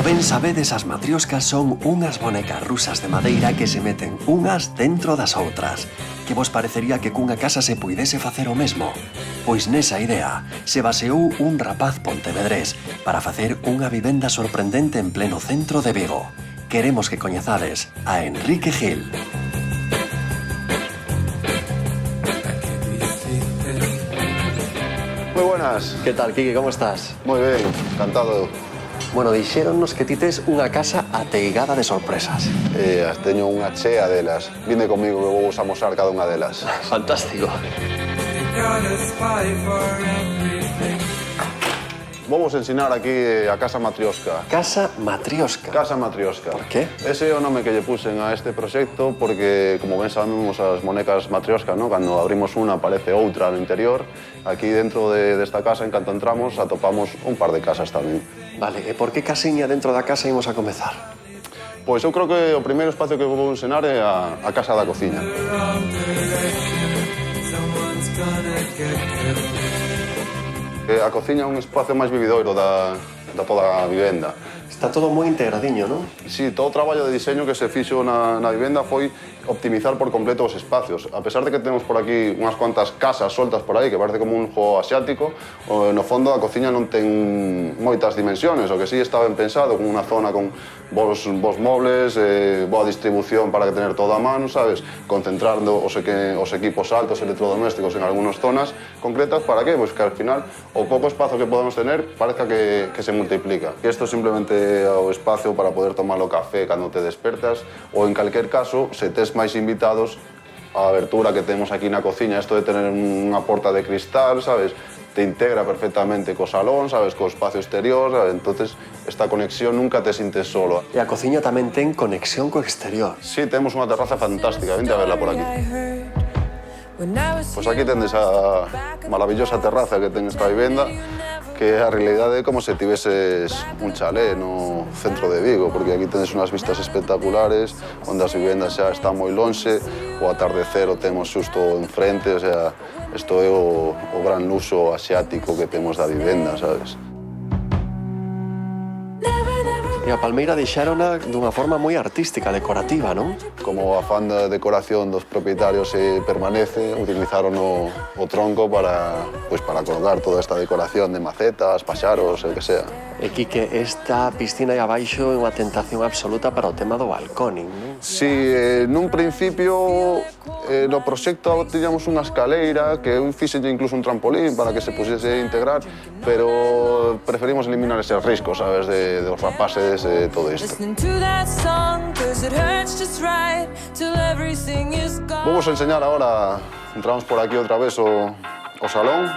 ben sabedes, as matrioscas son unhas bonecas rusas de madeira que se meten unhas dentro das outras. Que vos parecería que cunha casa se puidese facer o mesmo? Pois nesa idea se baseou un rapaz pontevedrés para facer unha vivenda sorprendente en pleno centro de Vigo. Queremos que coñezades a Enrique Gil. Moi buenas. Que tal, Quique, como estás? Moi ben, encantado. Bueno, dixéronnos que ti tes unha casa ateigada de sorpresas. As teño unha chea delas. Vinde comigo que vou amosar cada unha delas. Fantástico. Vamos ensinar aquí a Casa Matrioska. Casa Matrioska. Casa Matrioska. Por qué? Ese é o nome que lle puxen a este proxecto porque, como ben sabemos, as monecas Matrioska, ¿no? Cando abrimos unha aparece outra no interior. Aquí dentro desta casa, en canto entramos, atopamos un par de casas tamén. Vale, e por que casiña dentro da casa imos a comezar? Pois eu creo que o primeiro espacio que vou ensinar é a casa da cociña. A cociña é un espacio máis vividoiro da toda a vivenda. Está todo moi integradiño, non? Sí, todo o traballo de diseño que se fixo na vivenda foi optimizar por completo os espacios. A pesar de que temos por aquí unhas cuantas casas soltas por aí, que parece como un juego asiático, no fondo a cociña non ten moitas dimensiones, o que sí está ben pensado, con unha zona con bons mobles, boa distribución para tener todo a mano, sabes? Concentrando os equipos altos electrodomésticos en algunhas zonas concretas, para que? Pois que al final o pouco espazo que podemos tener parezca que se multiplica. Que isto simplemente é o espacio para poder tomar o café cando te despertas, ou en calquer caso, se tes máis invitados, a abertura que temos aquí na cociña, isto de tener unha porta de cristal, sabes? Te integra perfectamente co salón, sabes? Co espacio exterior, sabes? Entonces esta conexión nunca te sintes solo. E a cociña tamén ten conexión co exterior. Sí, temos unha terraza fantástica, vente a verla por aquí. Pois aquí tendes a maravillosa terraza que ten esta vivenda, que a realidade é como se tiveses un chalé no centro de Vigo, porque aquí tenes unhas vistas espectaculares, onde as vivendas xa están moi lonxe, o atardecer o temos xusto enfrente, o sea, isto é o gran luxo asiático que temos da vivenda, sabes? E a palmeira deixárona dunha forma moi artística, decorativa, non? Como a afán de decoración dos propietarios permanece, utilizaron o tronco para colgar toda esta decoración de macetas, paxaros, o que sea. E Quique, esta piscina aí abaixo é unha tentación absoluta para o tema do balcóning, non? Si, nun principio, no proxecto tiñamos unha escaleira, que eu fixenlle incluso un trampolín para que se puxese integrar, pero preferimos eliminar eses riscos, sabes, de os rapaces e todo isto. Vamos a enseñar ahora, entramos por aquí outra vez o salón.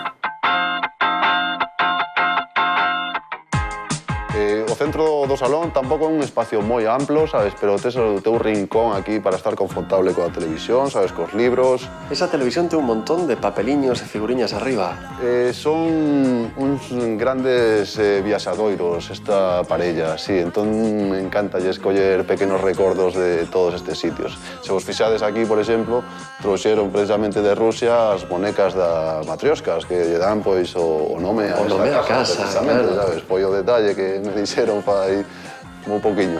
O centro do salón tampouco é un espacio moi amplo, sabes, pero tes o teu rincón aquí para estar confortable coa televisión, sabes, cos libros. Esa televisión ten un montón de papeliños e figuriñas arriba. Son uns grandes viaxadoiros esta parella, sí, entón me encanta escoller pequenos recordos de todos estes sitios. Se vos fixades aquí, por exemplo, trouxeron precisamente de Rusia as bonecas da Matrioskas, que lle dan pois o nome a esta casa, precisamente, claro. sabes, foi o detalle que me dixeron fai moi pouquiño.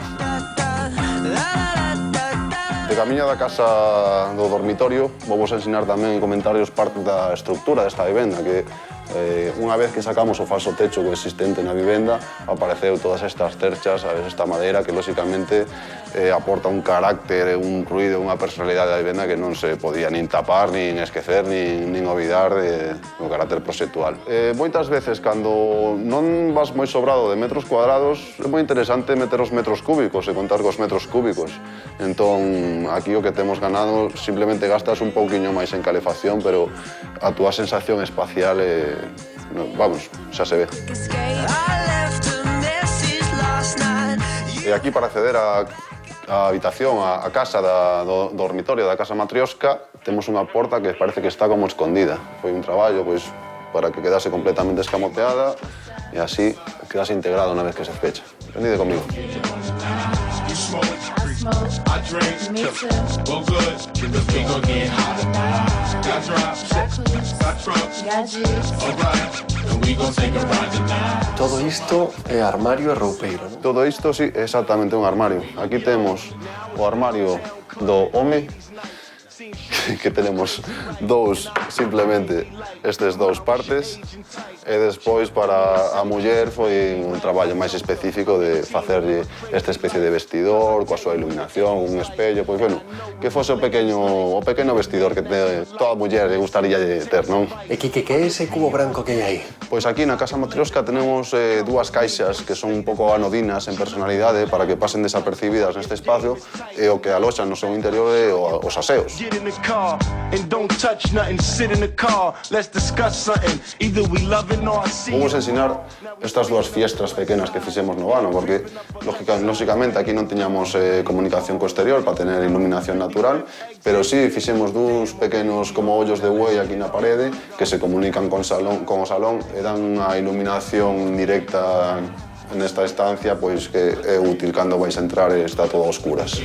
De camiño da casa do dormitorio, vou vos ensinar tamén en comentarios parte da estructura desta vivenda, que unha vez que sacamos o falso techo que existente na vivenda, apareceu todas estas cerchas, sabes, esta madeira que, lóxicamente, aporta un carácter, un ruido, unha personalidade da vivenda que non se podía nin tapar, nin esquecer, nin olvidar do carácter proxectual. Moitas veces, cando non vas moi sobrado de metros cuadrados, é moi interesante meter os metros cúbicos e contar cos metros cúbicos. Entón, aquí o que temos ganado, simplemente gastas un pouquiño máis en calefacción, pero a túa sensación espacial vamos, xa se ve. E aquí, para acceder á habitación, á casa do dormitorio da Casa Matrioska, temos unha porta que parece que está como escondida. Foi un traballo, pois, para que quedase completamente escamoteada e así quedase integrado unha vez que se fecha. Venide comigo. todo isto é armario e roupeiro, non? Todo isto, sí, é exactamente un armario. Aquí temos o armario do home, que tenemos simplemente estes dous partes, e despois para a muller foi un traballo máis específico de facerlle esta especie de vestidor, coa súa iluminación, un espello, pois bueno, que fose o pequeno vestidor que toda muller lle gustaría ter, non? E que é ese cubo branco que hai aí? Pois aquí na Casa Matrioska tenemos dúas caixas que son un pouco anodinas en personalidade para que pasen desapercibidas neste espacio e o que aloxan no seu interior é os aseos. Vamos ensinar estas dúas fiestras pequenas que fixemos no vano, porque lógicamente aquí non tiñamos comunicación co exterior para tener iluminación natural, pero sí fixemos dous pequenos como ollos de buey aquí na parede que se comunican con o salón e dan unha iluminación directa nesta estancia, pois que é útil cando vais entrar e está todo a oscuras.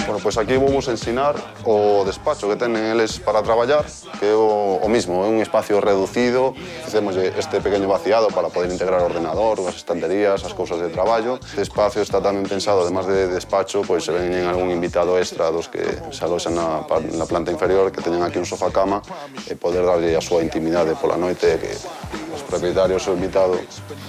Bueno, pois aquí vamos ensinar o despacho que tenen eles para traballar, que é o mismo, é un espacio reducido. Fizemos este pequeno vaciado para poder integrar o ordenador, as estanterías, as cousas de traballo. Este espacio está tamén pensado, además de despacho, pois se ven algún invitado extra dos que se aloxan na planta inferior, que teñen aquí un sofá-cama e poder darlle a súa intimidade pola noite, que os propietarios e o invitado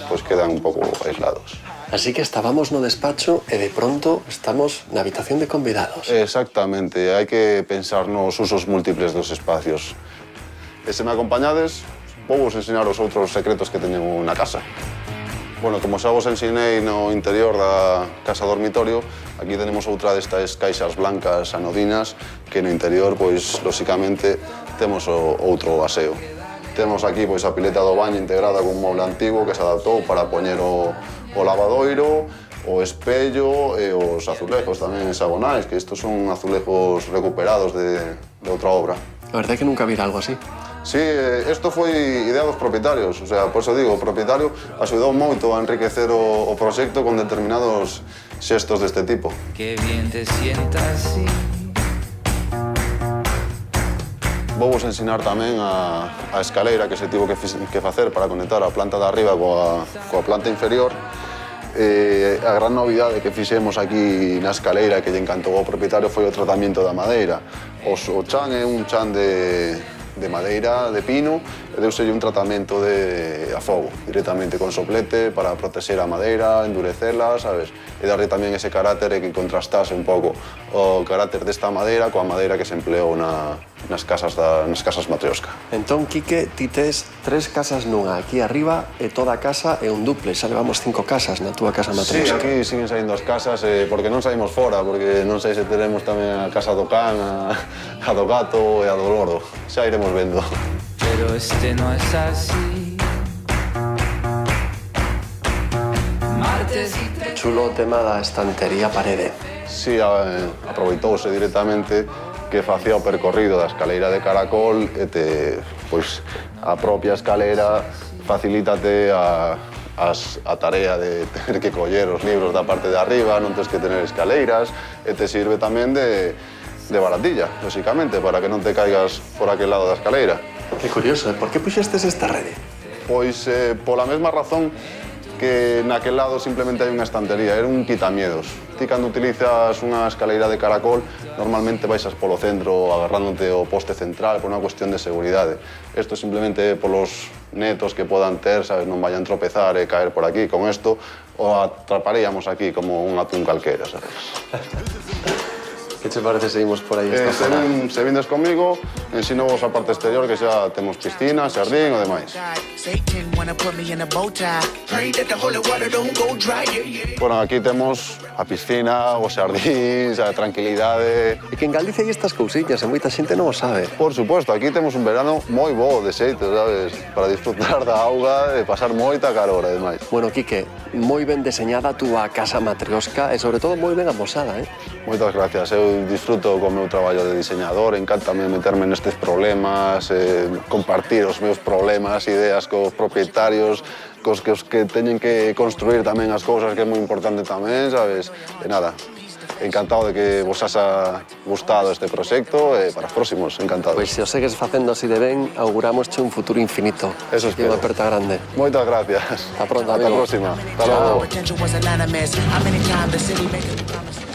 pois quedan un pouco aislados. Así que estábamos no despacho e de pronto estamos na habitación de convidados. Exactamente, hai que pensar nos usos múltiples dos espacios. E se me acompañades, vou vos ensinar os outros secretos que teñen na casa. Bueno, como xa vos ensinei no interior da casa dormitorio, aquí tenemos outra destas caixas blancas anodinas que no interior, pois, lóxicamente, temos outro aseo. Temos aquí pois, a pileta do baño integrada con un moble antigo que se adaptou para poñer o lavadoiro, o espello e os azulejos tamén hexagonais, que estos son azulejos recuperados de outra obra. A verdade é que nunca vira algo así. Sí, isto foi idea dos propietarios, o sea, por eso digo, o propietario axudou moito a enriquecer o proxecto con determinados xestos deste tipo. Que bien te sientas así. Vou vos ensinar tamén a escaleira que se tivo que facer para conectar a planta de arriba coa planta inferior. A gran novidade que fixemos aquí na escaleira que lle encantou ao propietario foi o tratamento da madeira. O chan é un chan de madeira, de pino, e deuselle un tratamento a fogo, directamente con soplete para protexer a madeira, endurecela, sabes? E darlle tamén ese carácter e que contrastase un pouco o carácter desta madeira coa madeira que se empleou nas casas Matrioska. Entón, Quique, ti tes 3 casas nunha aquí arriba e toda a casa é un duple. Xa levamos 5 casas na túa casa Sí, Matrioska. aquí siguen saindo as casas porque non saímos fora, porque non sei se teremos tamén a casa do can, a do gato e a do loro. Xa iremos vendo. Pero este no es así. Martes y Chulo o tema da estantería parede. Sí, aproveitouse directamente que facía o percorrido da escaleira de caracol e pois, a propia escalera facilítate a tarea de ter que coller os libros da parte de arriba, non tens que tener escaleiras e te sirve tamén de baratilla, lóxicamente, para que non te caigas por aquel lado da escaleira. Que curioso, por que puxestes esta rede? Pois pola mesma razón que naquel lado simplemente hai unha estantería, era un quitamiedos. Ti cando utilizas unha escaleira de caracol, normalmente baixas polo centro agarrándote o poste central por unha cuestión de seguridade. Isto simplemente polos netos que podan ter, sabes, non vayan tropezar e caer por aquí. Con isto o atraparíamos aquí como un atún calquera, sabes? Que che parece seguimos por aí esta zona? Se vindes comigo, ensino vos a parte exterior que xa temos piscina, xardín e demais. Bueno, aquí temos a piscina, o xardín, a tranquilidade. E que en Galicia hai estas cousiñas e moita xente non o sabe. Por suposto, aquí temos un verano moi bo de xeito, sabes? Para disfrutar da auga e pasar moita calor, ademais. Bueno, Quique, moi ben deseñada a túa casa Matrioska e sobre todo moi ben amosada, Moitas gracias. Eu disfruto co meu traballo de diseñador, encántame meterme nestes problemas, compartir os meus problemas, ideas cos propietarios, que teñen que construir tamén as cousas, que é moi importante tamén, sabes? E nada, encantado de que vos haya gustado este proxecto e para os próximos, encantado. Pois se o segues facendo así de ben, auguramosche un futuro infinito. Eso E espero. unha aperta grande. Moitas gracias. Hasta pronto, Ata a amigo. próxima. Hasta logo. Attention was anonymous. How many times the city making me promise?